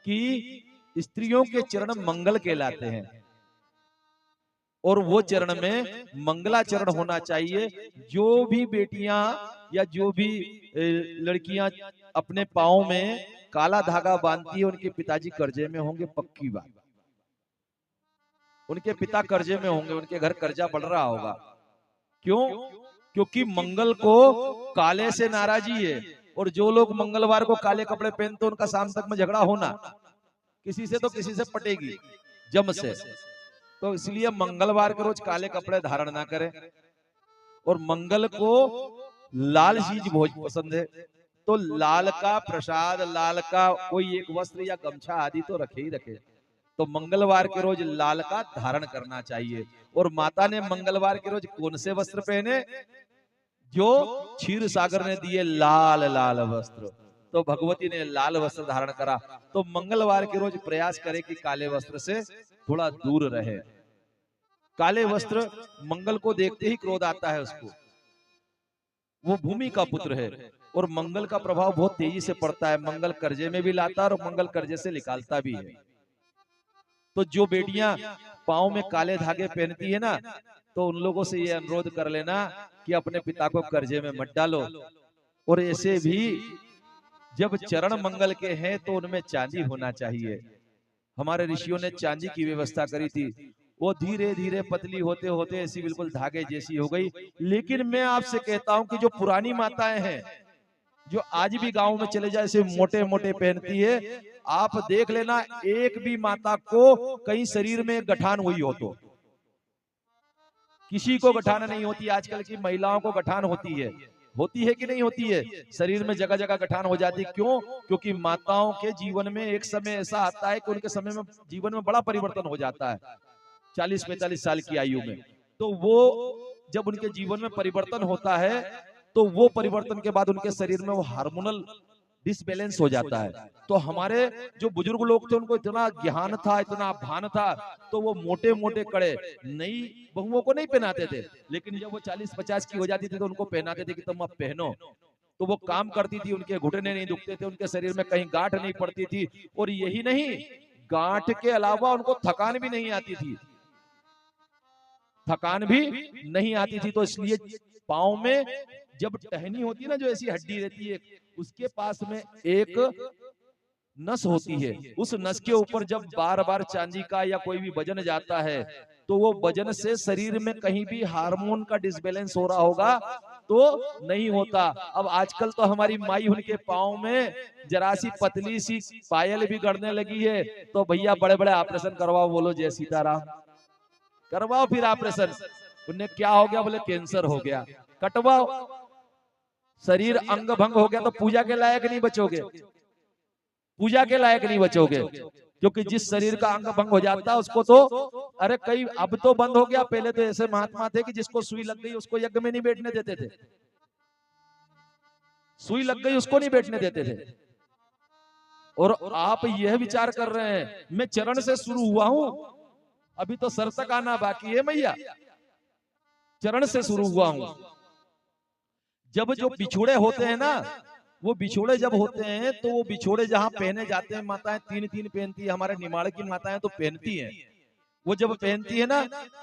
कि स्त्रियों के चरण मंगल कहलाते हैं और वो चरण में मंगलाचरण होना चाहिए। जो भी बेटियां या जो भी लड़कियां अपने पाँव में काला धागा बांधती है उनके पिताजी कर्जे में होंगे, पक्की बात। उनके पिता कर्जे में होंगे, उनके घर कर्जा बढ़ रहा होगा। क्यों? क्योंकि मंगल को काले से नाराजी है और जो लोग मंगलवार को काले कपड़े पहनते उनका शाम तक में झगड़ा होना, किसी से तो किसी से पटेगी जम से। तो इसलिए मंगलवार के रोज काले कपड़े धारण ना करें। और मंगल को लाल चीज बहुत पसंद है, तो लाल का प्रसाद, लाल का कोई एक वस्त्र या गमछा आदि तो रखे ही रखे। तो मंगलवार के रोज लाल का धारण करना चाहिए। और माता ने मंगलवार के रोज कौन से वस्त्र पहने? जो क्षीर सागर ने दिए लाल लाल वस्त्र, तो भगवती ने लाल वस्त्र धारण करा। तो मंगलवार के रोज प्रयास करे कि काले वस्त्र से थोड़ा दूर रहे। काले वस्त्र, मंगल को देखते ही क्रोध आता है उसको। वो भूमि का पुत्र है और मंगल का प्रभाव बहुत तेजी से पड़ता है। मंगल कर्जे में भी लाता है और मंगल कर्जे से निकालता भी है। तो जो बेटियां पाँव में काले धागे पहनती है ना, तो उन लोगों से ये अनुरोध कर लेना कि अपने पिता को कर्जे में मत डालो। और ऐसे भी जब चरण मंगल के हैं तो उनमें चांदी होना चाहिए। हमारे ऋषियों ने चांदी की व्यवस्था करी थी। वो धीरे धीरे पतली होते होते ऐसी बिल्कुल धागे जैसी हो गई। लेकिन मैं आपसे कहता हूं कि जो पुरानी माताएं हैं, जो आज भी गांव में चले जाए ऐसे मोटे मोटे पहनती है, आप देख लेना एक भी माता को कहीं शरीर में गठान हुई हो तो। किसी को गठान नहीं होती। आजकल की महिलाओं को गठान होती है कि नहीं होती है? शरीर में जगह जगह गठान हो जाती। क्यों? क्योंकि माताओं के जीवन में एक समय ऐसा आता है कि उनके समय में जीवन में बड़ा परिवर्तन हो जाता है 40-45 साल की आयु में। तो वो जब उनके जीवन में परिवर्तन होता है तो वो परिवर्तन के बाद उनके शरीर में वो हार्मोनल डिसबैलेंस हो जाता है। तो हमारे जो बुजुर्ग लोग थे उनको इतना ज्ञान था, इतना भान था, तो वो मोटे मोटे कड़े नई बहुओं को नहीं पहनाते थे। लेकिन जब वो 40-50 की हो जाती थी तो उनको पहनाते थे कि तुम अब पहनो। तो वो काम करती थी, उनके घुटने नहीं दुखते थे, उनके शरीर में कहीं गांठ नहीं पड़ती थी। और यही नहीं, गांठ के अलावा उनको थकान भी नहीं आती थी। थकान भी नहीं आती थी। तो इसलिए पाँव में जब टहनी होती है ना, जो ऐसी हड्डी रहती है, उसके पास में एक नस होती है। उस नस के ऊपर जब बार बार चांदी का या कोई भी वजन जाता है तो वो वजन से शरीर में कहीं भी हार्मोन का डिसबैलेंस हो रहा होगा तो नहीं होता। अब आजकल तो हमारी माई उनके पाँव में जरा सी पतली सी पायल भी गड़ने लगी है, तो भैया बड़े बड़े ऑपरेशन करवाओ, बोलो जय सीताराम, करवाओ फिर ऑपरेशन। उन्हें क्या हो गया? बोले कैंसर हो गया, कटवाओ। शरीर अंग भंग हो गया तो पूजा के लायक नहीं बचोगे, पूजा के लायक नहीं बचोगे। क्योंकि जिस शरीर का अंग भंग हो जाता है उसको तो, अरे कई अब तो बंद हो गया, पहले तो ऐसे महात्मा थे कि जिसको सुई लग गई उसको यज्ञ में नहीं बैठने देते थे। सुई लग गई उसको नहीं बैठने देते थे। और आप यह विचार कर रहे हैं मैं चरण से शुरू हुआ हूं, अभी तो सर तक आना बाकी है मैया, चरण से शुरू हुआ हूं। जब जो बिछोड़े होते हैं ना, वो बिछोड़े जब होते हैं तो वो बिछोड़े जहां पहने जाते हैं, माताएं 3-3 पहनती है, हमारे निमाड़ की माताएं तो पहनती हैं। वो जब पहनती है ना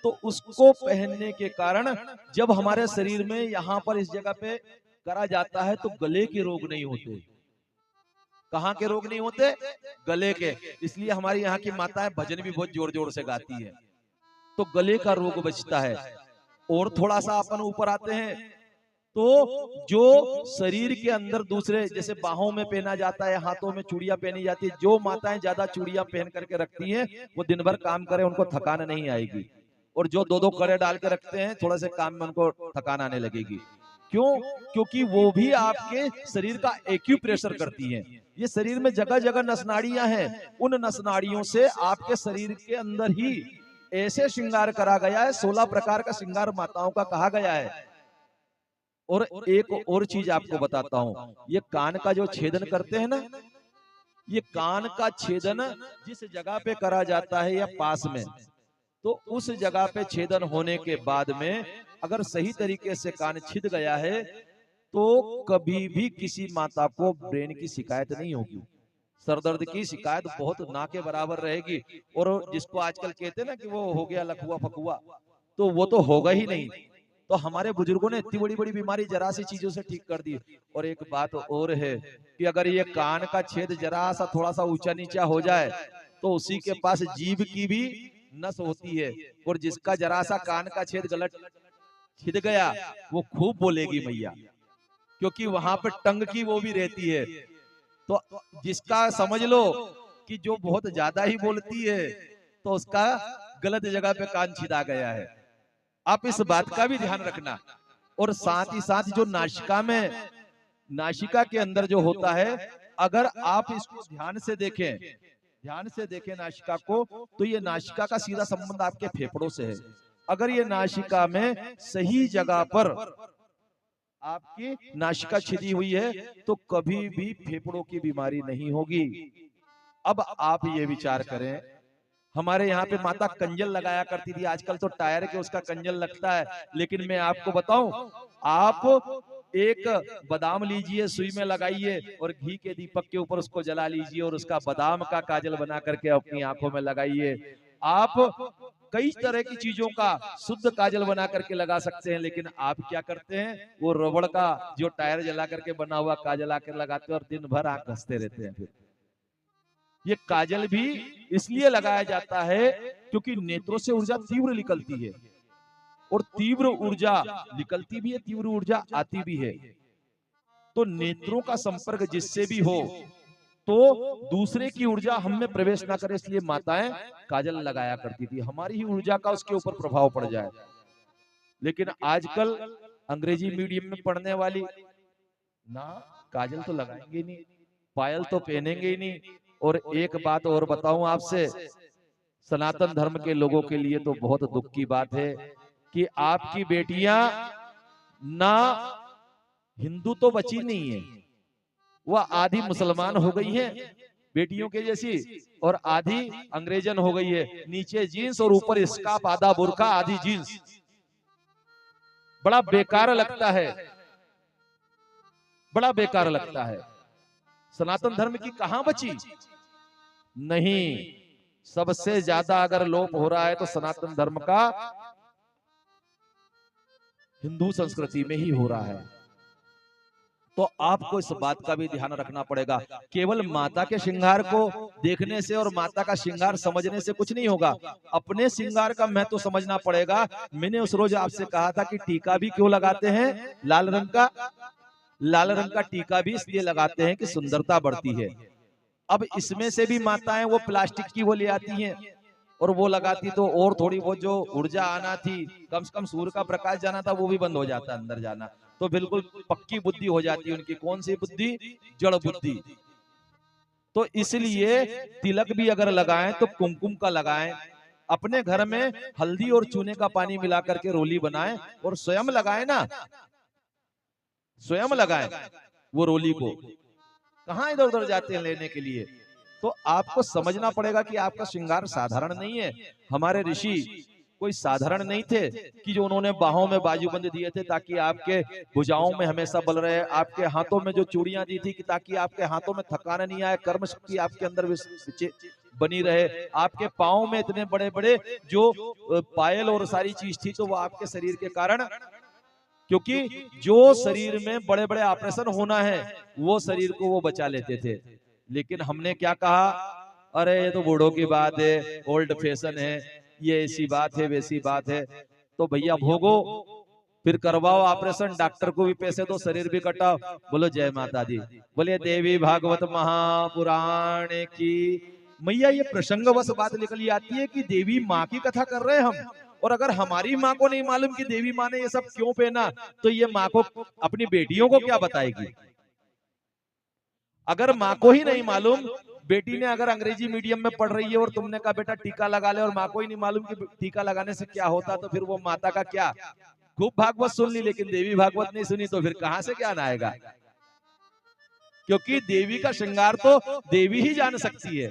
तो उसको पहनने के कारण जब हमारे शरीर में यहाँ पर इस जगह पे करा जाता है तो गले के रोग नहीं होते। कहाँ के रोग नहीं होते? गले के। इसलिए हमारी यहाँ की माताएं भजन भी बहुत जोर जोर से गाती है, तो गले का रोग बचता है। और थोड़ा सा अपन ऊपर आते हैं तो जो शरीर के अंदर दूसरे जैसे बाहों में पहना जाता है, हाथों में चूड़ियां पहनी जाती है, जो माताएं ज्यादा चूड़ियां पहन करके रखती हैं वो दिन भर काम करे उनको थकान नहीं आएगी। और जो 2-2 कड़े डाल के रखते हैं थोड़ा से काम में उनको थकान आने लगेगी। क्यों? क्योंकि वो भी आपके शरीर का एक्यूप्रेशर करती हैं। ये शरीर में जगह जगह नसनाड़ियां हैं, उन नसनाड़ियों से आपके शरीर के अंदर ही ऐसे श्रृंगार करा गया है, 16 प्रकार का श्रृंगार माताओं का कहा गया है। और एक और चीज आपको बताता हूं, ये कान का जो छेदन करते हैं ना, ये कान का छेदन जिस जगह पे करा जाता है या पास में, तो उस जगह पे छेदन होने के बाद में अगर सही तरीके से कान छिद गया है तो कभी भी किसी माता को ब्रेन की शिकायत नहीं होगी। सरदर्द की शिकायत बहुत ना के बराबर रहेगी। और जिसको आजकल कहते हैं ना कि वो हो गया लकवा फकुआ, तो वो तो होगा ही नहीं। तो हमारे बुजुर्गों ने इतनी बड़ी बड़ी बीमारी जरा सी चीजों से ठीक कर दी। और एक बात और है कि अगर ये कान का छेद जरा सा थोड़ा सा ऊंचा नीचा हो जाए तो उसी के पास जीभ की भी नस होती है, और जिसका जरा सा कान का छेद गलत छिद गया वो खूब बोलेगी मैया, क्योंकि वहां पर टंग की वो भी रहती है। तो जिसका समझ लो कि जो बहुत ज्यादा ही बोलती है तो उसका गलत जगह पे कान छिदा गया है। आप इस बात का भी ध्यान रखना। और साथ ही साथ जो नासिका में, नासिका के अंदर जो होता है, अगर आप इसको ध्यान से देखें नासिका को, तो ये नासिका का सीधा संबंध आपके फेफड़ों से है। अगर ये नासिका में सही जगह पर आपकी नासिका छिदी हुई है तो कभी भी फेफड़ों की बीमारी नहीं होगी। अब आप ये विचार करें, हमारे यहाँ पे माता कंजल लगाया करती थी, आजकल तो टायर के उसका कंजल लगता है। लेकिन मैं आपको बताऊं, आप एक बादाम लीजिए, सुई में लगाइए और घी के दीपक के ऊपर उसको जला लीजिए और उसका बादाम का काजल बना करके अपनी आंखों में लगाइए। आप कई तरह की चीजों का शुद्ध काजल बना करके लगा सकते हैं, लेकिन आप क्या करते हैं, वो रबड़ का जो टायर जला करके बना हुआ काजल आकर लगाते हैं और दिन भर आंख घसते रहते हैं। फिर ये काजल भी इसलिए लगाया जाता है क्योंकि नेत्रों से ऊर्जा तीव्र निकलती है, और तीव्र ऊर्जा निकलती भी है, तीव्र ऊर्जा आती भी है। तो नेत्रों का संपर्क जिससे भी हो तो दूसरे की ऊर्जा हम में प्रवेश ना करे, इसलिए माताएं काजल लगाया करती थी, हमारी ही ऊर्जा का उसके ऊपर प्रभाव पड़ जाए। लेकिन आजकल अंग्रेजी मीडियम में पढ़ने वाली ना काजल तो लगाएंगे नहीं, पायल तो पहनेंगे ही नहीं। और एक बात और बताऊं आपसे, सनातन धर्म के लोगों के लिए तो बहुत दुख की बात है कि आपकी बेटियां ना हिंदू तो बची नहीं है, वह आधी मुसलमान हो गई है बेटियों के जैसी, और आधी अंग्रेजन हो गई है। नीचे जीन्स और ऊपर स्कार्फ, आधा बुर्का आधी जीन्स। बड़ा बेकार लगता है, बड़ा बेकार लगता है। सनातन धर्म की कहां बची? नहीं, सबसे ज्यादा अगर लोप हो रहा है तो सनातन धर्म का हिंदू संस्कृति में ही हो रहा है। तो आपको इस बात का भी ध्यान रखना पड़ेगा। केवल माता के श्रृंगार को देखने से और माता का श्रृंगार समझने से कुछ नहीं होगा, अपने श्रृंगार का महत्व तो समझना पड़ेगा। मैंने उस रोज आपसे कहा था कि टीका भी क्यों लगाते हैं लाल रंग का? लाल रंग का टीका भी इसलिए लगाते हैं कि सुंदरता बढ़ती है। अब इसमें से भी माताएं वो प्लास्टिक की वो ले आती हैं और वो लगाती, तो और थोड़ी बहुत जो ऊर्जा आना थी, कम से कम सूर्य का प्रकाश जाना था, वो भी बंद हो जाता अंदर जाना। तो बिल्कुल पक्की बुद्धि हो जाती है उनकी। कौन सी बुद्धि? जड़ बुद्धि। तो इसलिए तिलक भी अगर लगाएं तो कुमकुम का लगाएं। अपने घर में हल्दी और चूने का पानी मिला करके रोली बनाएं और स्वयं लगाएं ना, स्वयं लगाएं वो रोली को। कहां इधर उधर जाते हैं लेने के लिए? तो आपको समझना पड़ेगा कि आपका श्रृंगार साधारण नहीं है। हमारे ऋषि कोई साधारण नहीं थे कि जो उन्होंने बाहों में बाजूबंद दिए थे ताकि आपके भुजाओं में हमेशा बल रहे, आपके हाथों में जो चूड़ियां दी थी कि ताकि आपके हाथों में थकान नहीं आए, कर्म शक्ति आपके अंदर बनी रहे। आपके पाँव में इतने बड़े बड़े जो पायल और सारी चीज थी, तो वो आपके शरीर के कारण, क्योंकि जो शरीर में बड़े बड़े ऑपरेशन होना है वो शरीर को वो बचा लेते थे। लेकिन हमने क्या कहा, अरे ये तो बूढ़ों की बात है, ओल्ड फैशन है, ये ऐसी बात है वैसी बात है। तो भैया भोगो, फिर करवाओ ऑपरेशन, डॉक्टर को भी पैसे दो, शरीर भी कटाओ। बोलो जय माता दी, बोले देवी भागवत महापुराण की। मैया ये प्रसंगवश बात निकली आती है कि देवी माँ की कथा कर रहे हैं हम, और अगर हमारी माँ को नहीं मालूम कि देवी माँ ने ये सब क्यों पहना, तो ये माँ को अपनी बेटियों को क्या बताएगी? अगर माँ को ही नहीं मालूम, बेटी ने अगर अंग्रेजी मीडियम में पढ़ रही है और तुमने कहा बेटा टीका लगा ले, और माँ को ही नहीं मालूम कि टीका लगाने से क्या होता, तो फिर वो माता का क्या? खूब भागवत सुन ली लेकिन देवी भागवत नहीं सुनी, तो फिर कहां से ज्ञान आएगा? क्योंकि देवी का श्रृंगार तो देवी ही जान सकती है।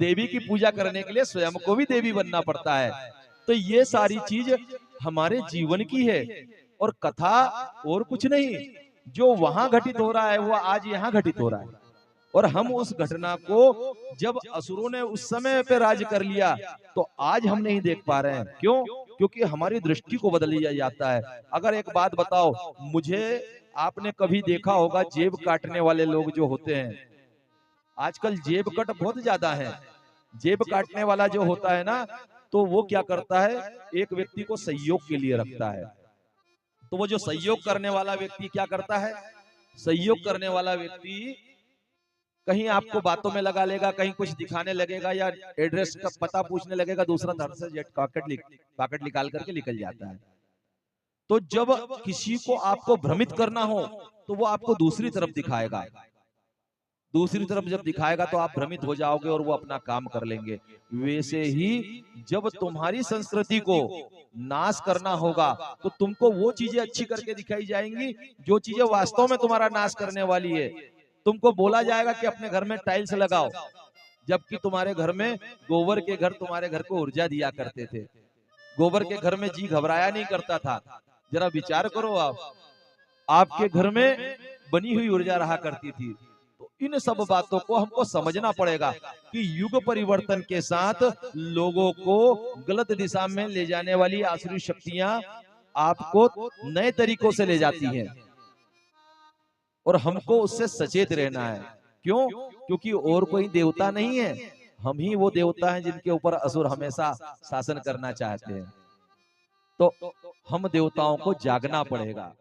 देवी की पूजा करने के लिए स्वयं को भी देवी बनना पड़ता है। तो ये सारी चीज हमारे जीवन की है, और कथा और कुछ नहीं। जो वहां घटित हो रहा है वो आज यहाँ घटित हो रहा है। और हम उस घटना को जब असुरों ने उस समय पे राज कर लिया तो आज हम नहीं देख पा रहे हैं। क्यों? क्योंकि हमारी दृष्टि को बदल लिया जाता है। अगर एक बात बताओ, मुझे आपने कभी देखा होगा जेब काटने वाले लोग जो होते हैं, आजकल जेब कट बहुत ज्यादा है। जेब काटने वाला जो होता है ना, तो वो क्या करता है, एक व्यक्ति को सहयोग के लिए रखता है। तो वो जो सहयोग करने वाला व्यक्ति क्या करता है, सहयोग करने वाला व्यक्ति कहीं आपको बातों में लगा लेगा, कहीं कुछ दिखाने लगेगा या एड्रेस का पता पूछने लगेगा, दूसरा धड़ से जेट पॉकेट निकाल करके निकल जाता है। तो जब किसी को आपको भ्रमित करना हो तो वो आपको दूसरी तरफ दिखाएगा, दूसरी तरफ जब दिखाएगा तो आप भ्रमित हो जाओगे और वो अपना काम कर लेंगे। वैसे ही जब तुम्हारी संस्कृति को नाश करना होगा तो तुमको वो चीजें अच्छी करके दिखाई जाएंगी जो चीजें वास्तव में तुम्हारा नाश करने वाली है। तुमको बोला जाएगा कि अपने घर में टाइल्स लगाओ, जबकि तुम्हारे घर में गोबर के घर तुम्हारे घर को ऊर्जा दिया करते थे। गोबर के घर में जी घबराया नहीं करता था। जरा विचार करो, आप आपके घर में बनी हुई ऊर्जा रहा करती थी। तो इन सब बातों को हमको समझना पड़ेगा कि युग परिवर्तन के साथ लोगों को गलत दिशा में ले जाने वाली आसुरी शक्तियां आपको नए तरीकों से ले जाती हैं और हमको उससे सचेत रहना है। क्यों? क्योंकि और कोई देवता नहीं है, हम ही वो देवता हैं जिनके ऊपर असुर हमेशा शासन करना चाहते हैं। तो हम देवताओं को जागना पड़ेगा।